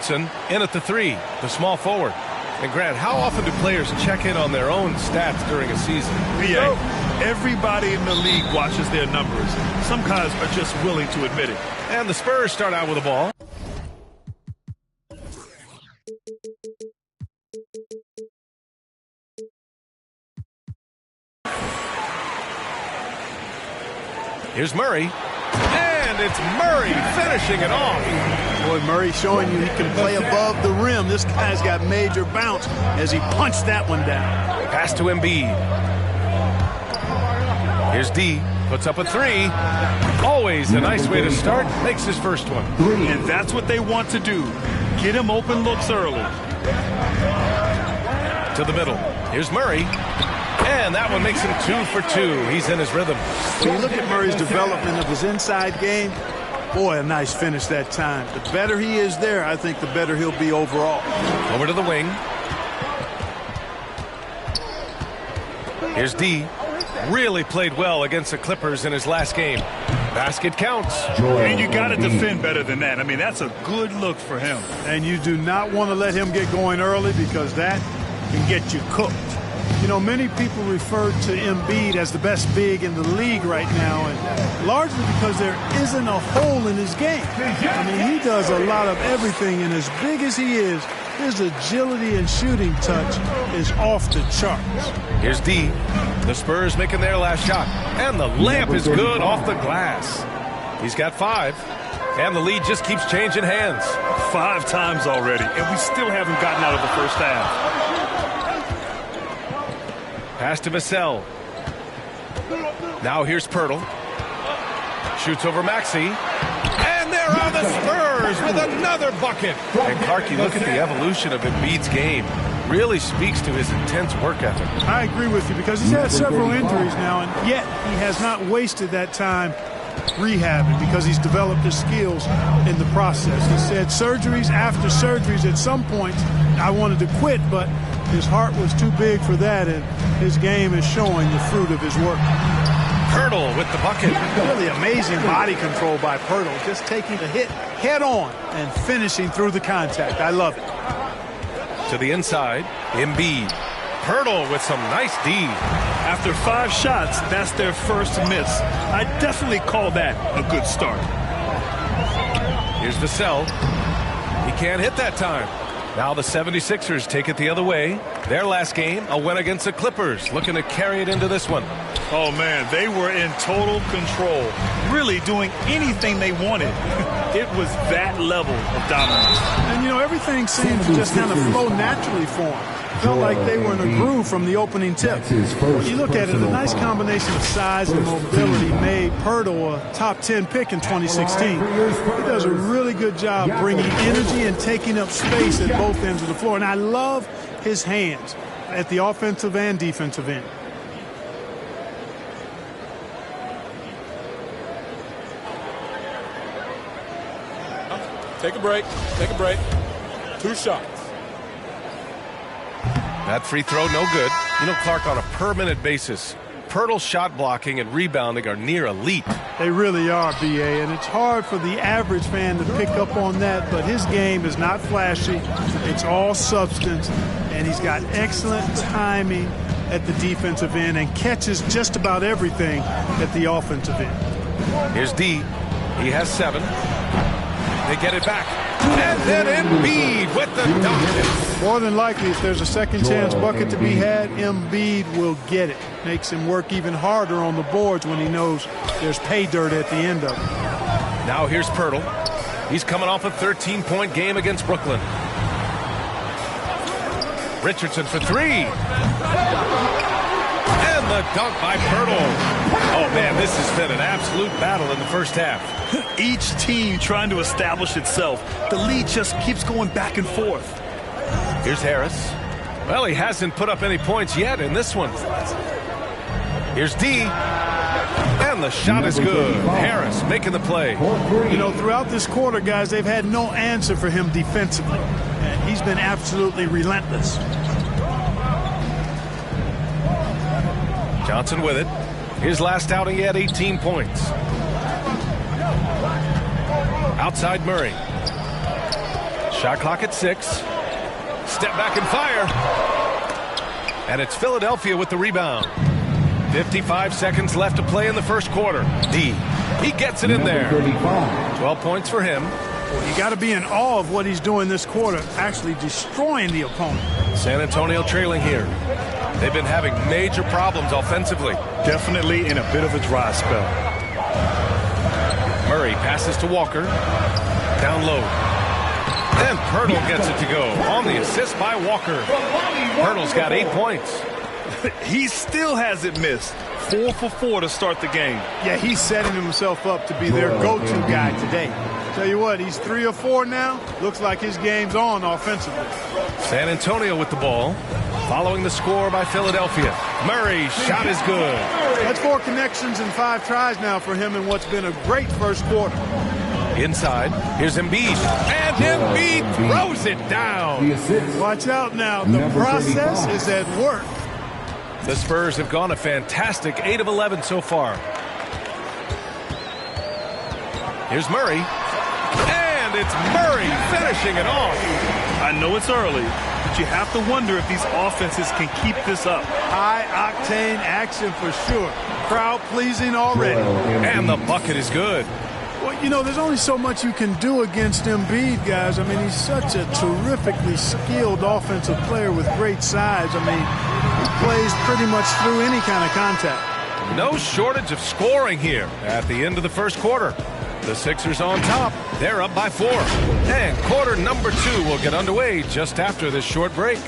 Richardson in at the 3, the small forward. And Grant, how often do players check in on their own stats during a season? BA, everybody in the league watches their numbers. Some guys are just willing to admit it. And the Spurs start out with the ball. Here's Murray. And it's Murray finishing it off. Boy, Murray showing you he can play above the rim. This guy's got major bounce as he punched that one down. Pass to Embiid. Here's D. Puts up a 3. Always a nice way to start. Makes his first one. And that's what they want to do. Get him open looks early. To the middle. Here's Murray. And that one makes him 2 for 2. He's in his rhythm. When you look at Murray's development of his inside game, boy, a nice finish that time. The better he is there, I think the better he'll be overall. Over to the wing. Here's D. Really played well against the Clippers in his last game. Basket counts. And you got to defend better than that. I mean, that's a good look for him. And you do not want to let him get going early because that can get you cooked. You know, many people refer to Embiid as the best big in the league right now, and largely because there isn't a hole in his game. I mean, he does a lot of everything, and as big as he is, his agility and shooting touch is off the charts. Here's D. The Spurs making their last shot, and the layup is good off the glass. He's got 5, and the lead just keeps changing hands. 5 times already, and we still haven't gotten out of the first half. Pass to Vassell. Now here's Pirtle. Shoots over Maxey. And there are the Spurs with another bucket. And Clarkie, look at the evolution of Embiid's game. Really speaks to his intense work ethic. I agree with you because he's had several injuries now, and yet he has not wasted that time rehabbing because he's developed his skills in the process. He said surgeries after surgeries at some points I wanted to quit, but his heart was too big for that, and his game is showing the fruit of his work. Pirtle with the bucket. Really amazing body control by Pirtle, just taking the hit head on and finishing through the contact. I love it. To the inside, Embiid. Pirtle with some nice D. After 5 shots, that's their first miss. I definitely call that a good start. Here's Vassell. He can't hit that time. Now the 76ers take it the other way. Their last game, a win against the Clippers, looking to carry it into this one. Oh, man, they were in total control, really doing anything they wanted. It was that level of dominance. And, you know, everything seemed to just kind of flow naturally for them. Felt like they were in a groove from the opening tip. When you look at it, a nice combination of size and mobility made Pirtle a top 10 pick in 2016. He does a really good job bringing energy and taking up space at both ends of the floor. And I love his hands at the offensive and defensive end. Take a break. Take a break. 2 shots. That free throw, no good. You know, Clark, on a per-minute basis, Pirtle's shot blocking and rebounding are near elite. They really are, B.A., and it's hard for the average fan to pick up on that, but his game is not flashy. It's all substance, and he's got excellent timing at the defensive end and catches just about everything at the offensive end. Here's D. He has 7. They get it back. And then Embiid with the dunk. More than likely, if there's a second chance bucket to be had, Embiid will get it. Makes him work even harder on the boards when he knows there's pay dirt at the end of it. Now here's Pirtle. He's coming off a 13-point game against Brooklyn. Richardson for 3. And the dunk by Pirtle. Oh, man, this has been an absolute battle in the first half. Each team trying to establish itself. The lead just keeps going back and forth. Here's Harris. Well, he hasn't put up any points yet in this one. Here's D. And the shot is good. Harris making the play. You know, throughout this quarter, guys, they've had no answer for him defensively. And he's been absolutely relentless. Johnson with it. His last outing, he had 18 points. Outside Murray. Shot clock at 6. Step back and fire. And it's Philadelphia with the rebound. 55 seconds left to play in the first quarter. D. He gets it in there. 12 points for him. Well, you got to be in awe of what he's doing this quarter, actually destroying the opponent. San Antonio trailing here. They've been having major problems offensively. Definitely in a bit of a dry spell. Murray passes to Walker. Down low. And Pirtle gets it to go on the assist by Walker. Pirtle's got 8 points. He still hasn't missed. 4 for 4 to start the game. Yeah, he's setting himself up to be their go-to guy today. Tell you what, he's 3 of 4 now. Looks like his game's on offensively. San Antonio with the ball. Following the score by Philadelphia. Murray's shot is good. That's 4 connections and 5 tries now for him in what's been a great first quarter. Inside, here's Embiid. And Embiid throws it down. Watch out now. The process is at work. The Spurs have gone a fantastic 8 of 11 so far. Here's Murray. And it's Murray finishing it off. I know it's early, but you have to wonder if these offenses can keep this up. High-octane action for sure. Crowd-pleasing already. And the bucket is good. Well, you know, there's only so much you can do against Embiid, guys. I mean, he's such a terrifically skilled offensive player with great size. I mean, he plays pretty much through any kind of contact. No shortage of scoring here at the end of the first quarter. The Sixers on top. They're up by 4. And quarter number 2 will get underway just after this short break.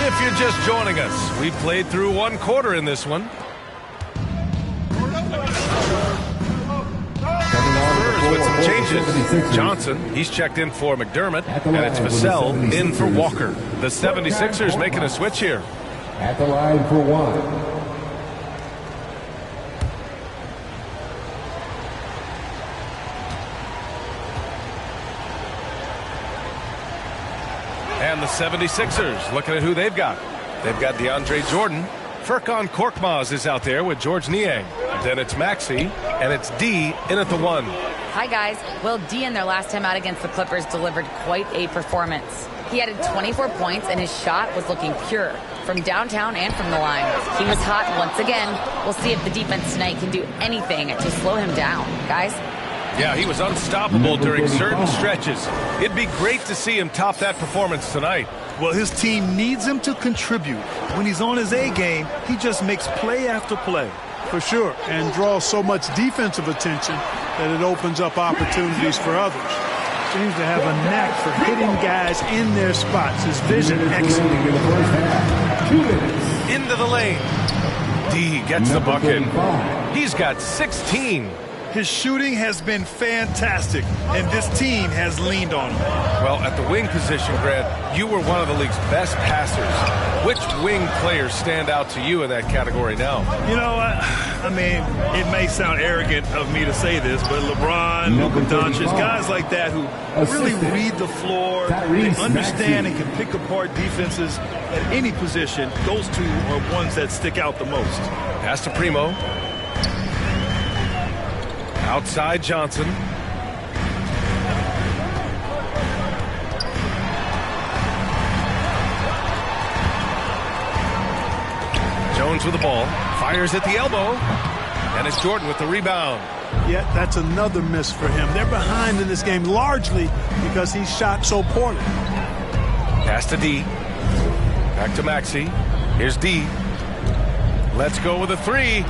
If you're just joining us, we played through 1 quarter in this one. With some changes. Johnson, he's checked in for McDermott, and it's Vassell in for Walker. The 76ers making a switch here. At the line for 1. And the 76ers looking at who they've got. They've got DeAndre Jordan. Furkan Korkmaz is out there with George Niang. Then it's Maxey, and it's D in at the 1. Hi, guys. Well, D in their last time out against the Clippers delivered quite a performance. He added 24 points, and his shot was looking pure from downtown and from the line. He was hot once again. We'll see if the defense tonight can do anything to slow him down. Guys? Yeah, he was unstoppable during certain stretches. It'd be great to see him top that performance tonight. Well, his team needs him to contribute. When he's on his A game, he just makes play after play. For sure, and draws so much defensive attention that it opens up opportunities for others. Seems to have a knack for hitting guys in their spots. His vision excellent. Into the lane. D gets the bucket. He's got 16. His shooting has been fantastic, and this team has leaned on him. Well, at the wing position, Grant, you were one of the league's best passers. Which wing players stand out to you in that category now? You know, I mean, it may sound arrogant of me to say this, but LeBron, Luka Doncic, guys like that who really read the floor, they understand and can pick apart defenses at any position, those two are ones that stick out the most. Pass to Primo. Outside Johnson. Jones with the ball. Fires at the elbow. And it's Jordan with the rebound. Yeah, that's another miss for him. They're behind in this game largely because he shot so poorly. Pass to D. Back to Maxey. Here's D. Let's go with a 3.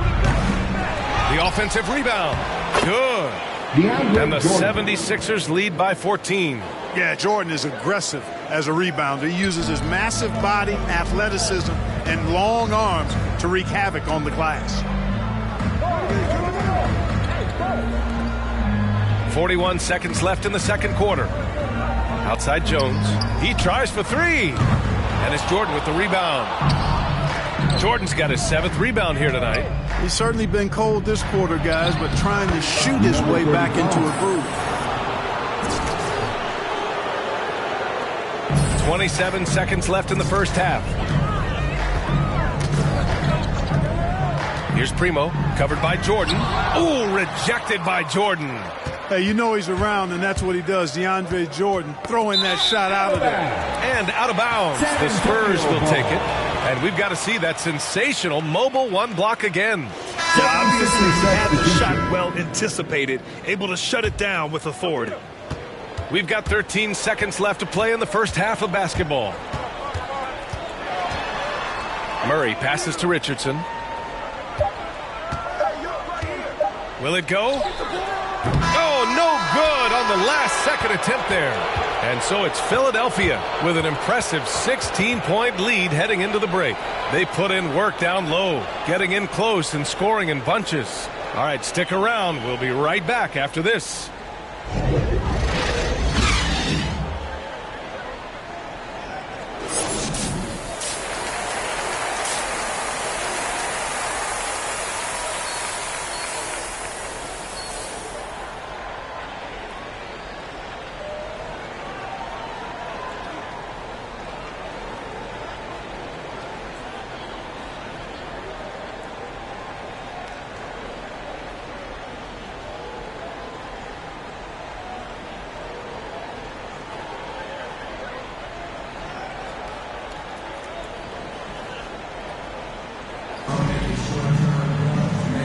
The offensive rebound. Good. And the 76ers lead by 14. Yeah, Jordan is aggressive as a rebounder. He uses his massive body, athleticism, and long arms to wreak havoc on the glass. 41 seconds left in the second quarter. Outside Jones. He tries for 3. And it's Jordan with the rebound. Jordan's got his 7th rebound here tonight. He's certainly been cold this quarter, guys, but trying to shoot his way back into a groove. 27 seconds left in the first half. Here's Primo, covered by Jordan. Ooh, rejected by Jordan. Hey, you know he's around, and that's what he does. DeAndre Jordan throwing that shot out of there. And out of bounds. The Spurs will take it. And we've got to see that sensational mobile one block again. Yeah, obviously he had the shot well anticipated, able to shut it down with authority. We've got 13 seconds left to play in the first half of basketball. Murray passes to Richardson. Will it go? Oh, no good on the last second attempt there. And so it's Philadelphia with an impressive 16-point lead heading into the break. They put in work down low, getting in close and scoring in bunches. All right, stick around. We'll be right back after this.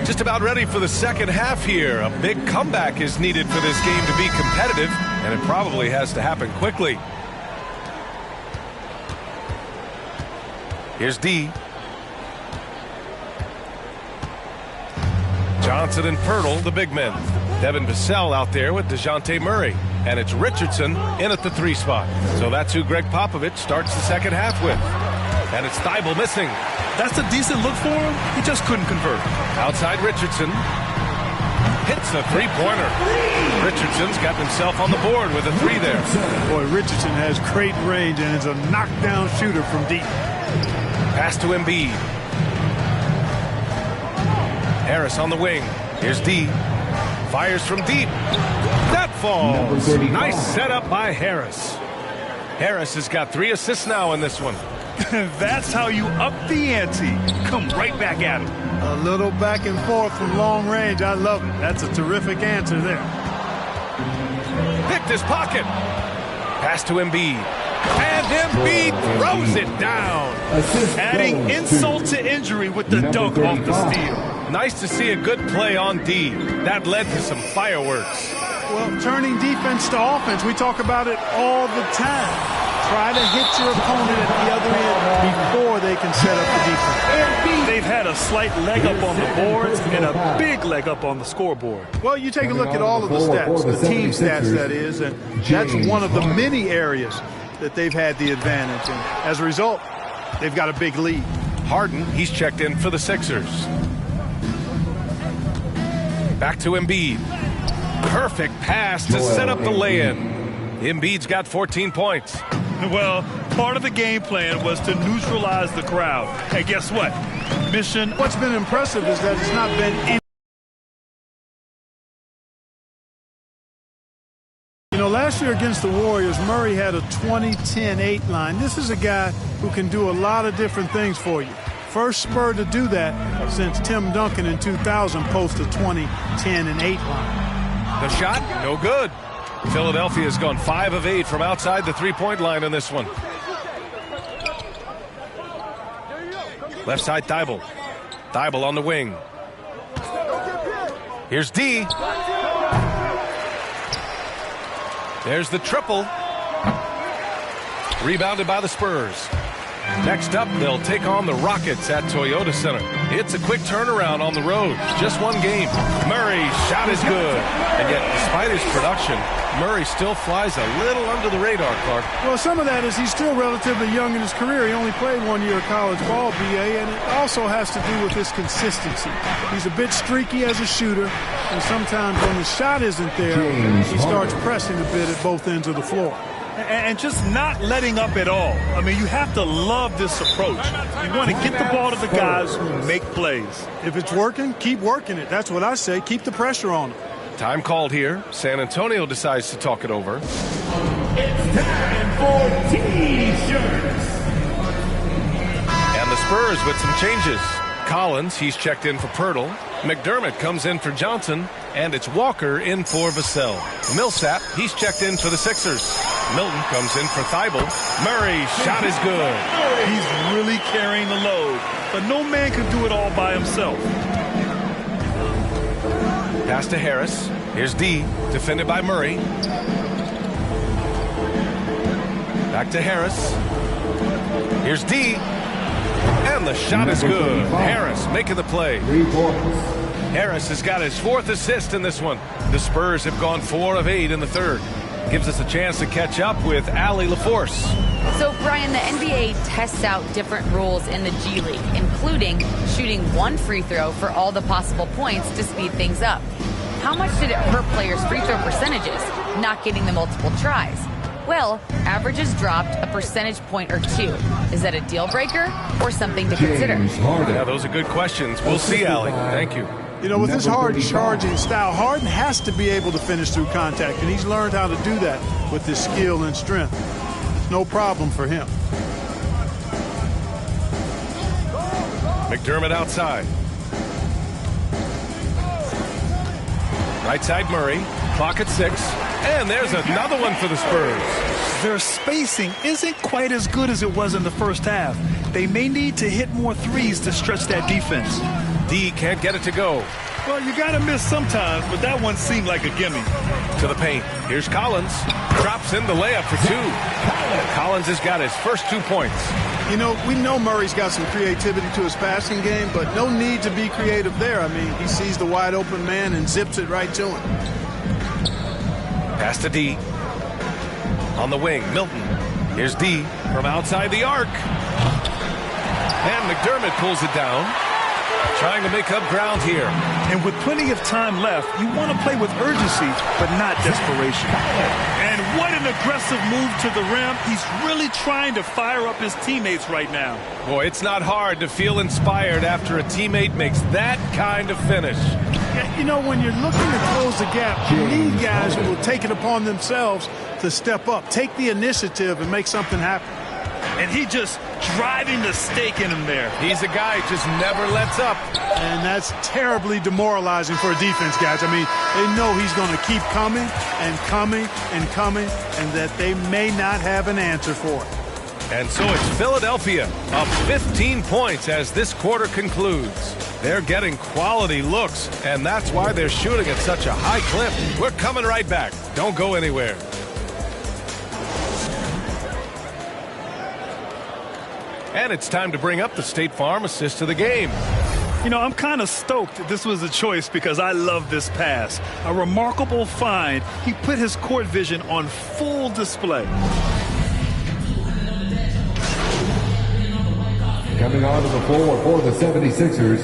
Just about ready for the second half here. A big comeback is needed for this game to be competitive, and it probably has to happen quickly. Here's D. Johnson and Pirtle, the big men. Devin Vassell out there with DeJounte Murray. And it's Richardson in at the 3 spot. So that's who Greg Popovich starts the second half with. And it's Thibault missing. That's a decent look for him. He just couldn't convert. Outside Richardson. Hits a three-pointer. Richardson's got himself on the board with a 3 there. Boy, Richardson has great range and is a knockdown shooter from deep. Pass to Embiid. Harris on the wing. Here's D. Fires from deep. That falls. Nice setup by Harris. Harris has got 3 assists now in this one. That's how you up the ante. Come right back at him. A little back and forth from long range. I love it. That's a terrific answer there. Picked his pocket. Pass to Embiid. And Embiid throws it down. Adding insult to injury with the dunk off the steal. Nice to see a good play on D. That led to some fireworks. Well, turning defense to offense, we talk about it all the time. Try to hit your opponent at the other end before they can set up the defense. They've had a slight leg up on the boards and a big leg up on the scoreboard. Well, you take a look at all of the stats, the team stats, that is, and that's one of the many areas that they've had the advantage. And as a result, they've got a big lead. Harden, he's checked in for the Sixers. Back to Embiid. Perfect pass to set up the lay-in. Embiid's got 14 points. Well, part of the game plan was to neutralize the crowd. And guess what? Mission. What's been impressive is that it's not been any. You know, last year against the Warriors, Murray had a 20-10-8 line. This is a guy who can do a lot of different things for you. First Spur to do that since Tim Duncan in 2000 posted a 20-10-8 line. The shot, no good. Philadelphia's gone 5 of 8 from outside the three-point line in this one. Left side, Thibault. Thibault on the wing. Here's D. There's the triple. Rebounded by the Spurs. Next up, they'll take on the Rockets at Toyota Center. It's a quick turnaround on the road. Just one game. Murray's shot is good. And yet, despite his production, Murray still flies a little under the radar, Clark. Well, some of that is he's still relatively young in his career. He only played 1 year of college ball, BA, and it also has to do with his consistency. He's a bit streaky as a shooter, and sometimes when the shot isn't there, he starts pressing a bit at both ends of the floor. And just not letting up at all. I mean, you have to love this approach. You want to get the ball to the guys who make plays. If it's working, keep working it. That's what I say. Keep the pressure on them. Time called here. San Antonio decides to talk it over. It's time for T-shirts. And the Spurs with some changes. Collins, he's checked in for Pirtle. McDermott comes in for Johnson. And it's Walker in for Vassell. Millsap, he's checked in for the Sixers. Milton comes in for Thibault. Murray, shot is good. He's really carrying the load, but no man can do it all by himself. Pass to Harris. Here's D, defended by Murray. Back to Harris. Here's D. And the shot is good. Harris making the play. 3 points. Harris has got his 4th assist in this one. The Spurs have gone 4 of 8 in the 3rd. Gives us a chance to catch up with Allie LaForce. So, Brian, the NBA tests out different rules in the G League, including shooting 1 free throw for all the possible points to speed things up. How much did it hurt players' free throw percentages, not getting the multiple tries? Well, averages dropped a percentage point or 2. Is that a deal breaker or something to consider? Yeah, those are good questions. We'll see, Allie. Thank you. You know, with his hard charging style, Harden has to be able to finish through contact, and he's learned how to do that with his skill and strength. It's no problem for him. McDermott outside. Right side Murray. Clock at 6. And there's another one for the Spurs. Their spacing isn't quite as good as it was in the first half. They may need to hit more threes to stretch that defense. D can't get it to go. Well, you got to miss sometimes, but that one seemed like a gimme. To the paint. Here's Collins. Drops in the layup for 2. Collins has got his first 2 points. You know, we know Murray's got some creativity to his passing game, but no need to be creative there. I mean, he sees the wide open man and zips it right to him. Pass to D. On the wing, Milton. Here's D from outside the arc. And McDermott pulls it down. Trying to make up ground here. And with plenty of time left, you want to play with urgency, but not desperation. And what an aggressive move to the rim. He's really trying to fire up his teammates right now. Boy, it's not hard to feel inspired after a teammate makes that kind of finish. You know, when you're looking to close the gap, you need guys who will take it upon themselves to step up, take the initiative, and make something happen. And he just driving the stake in him there. He's a guy who just never lets up. And that's terribly demoralizing for a defense, guys. I mean, they know he's going to keep coming and coming and coming, and that they may not have an answer for it. And so it's Philadelphia up 15 points as this quarter concludes. They're getting quality looks, and that's why they're shooting at such a high clip. We're coming right back. Don't go anywhere. And it's time to bring up the State Farm assist of the game. You know, I'm kind of stoked this was a choice because I love this pass. A remarkable find. He put his court vision on full display. Coming onto the floor for the 76ers.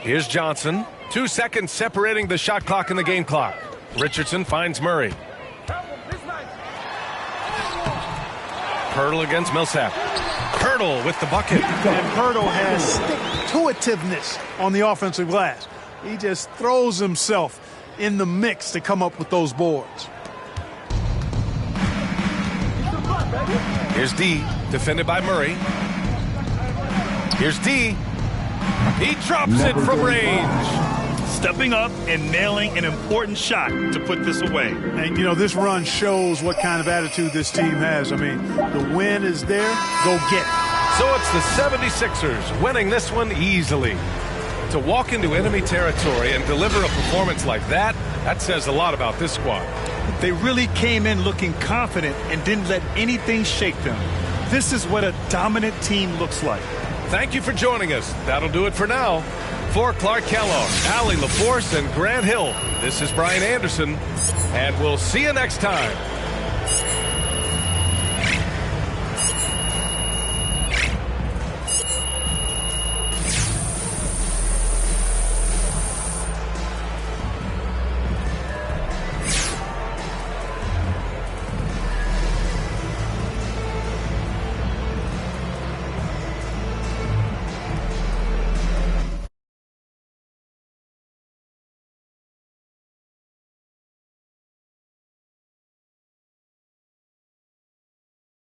Here's Johnson. 2 seconds separating the shot clock and the game clock. Richardson finds Murray. Pirtle against Millsap. Pirtle with the bucket. And Pirtle has stick-to-itiveness on the offensive glass. He just throws himself in the mix to come up with those boards. Here's D, defended by Murray. Here's D. He drops it from range. Stepping up and nailing an important shot to put this away. And, you know, this run shows what kind of attitude this team has. I mean, the win is there. Go get it. So it's the 76ers winning this one easily. To walk into enemy territory and deliver a performance like that, that says a lot about this squad. They really came in looking confident and didn't let anything shake them. This is what a dominant team looks like. Thank you for joining us. That'll do it for now. For Clark Kellogg, Allie LaForce, and Grant Hill, this is Brian Anderson, and we'll see you next time.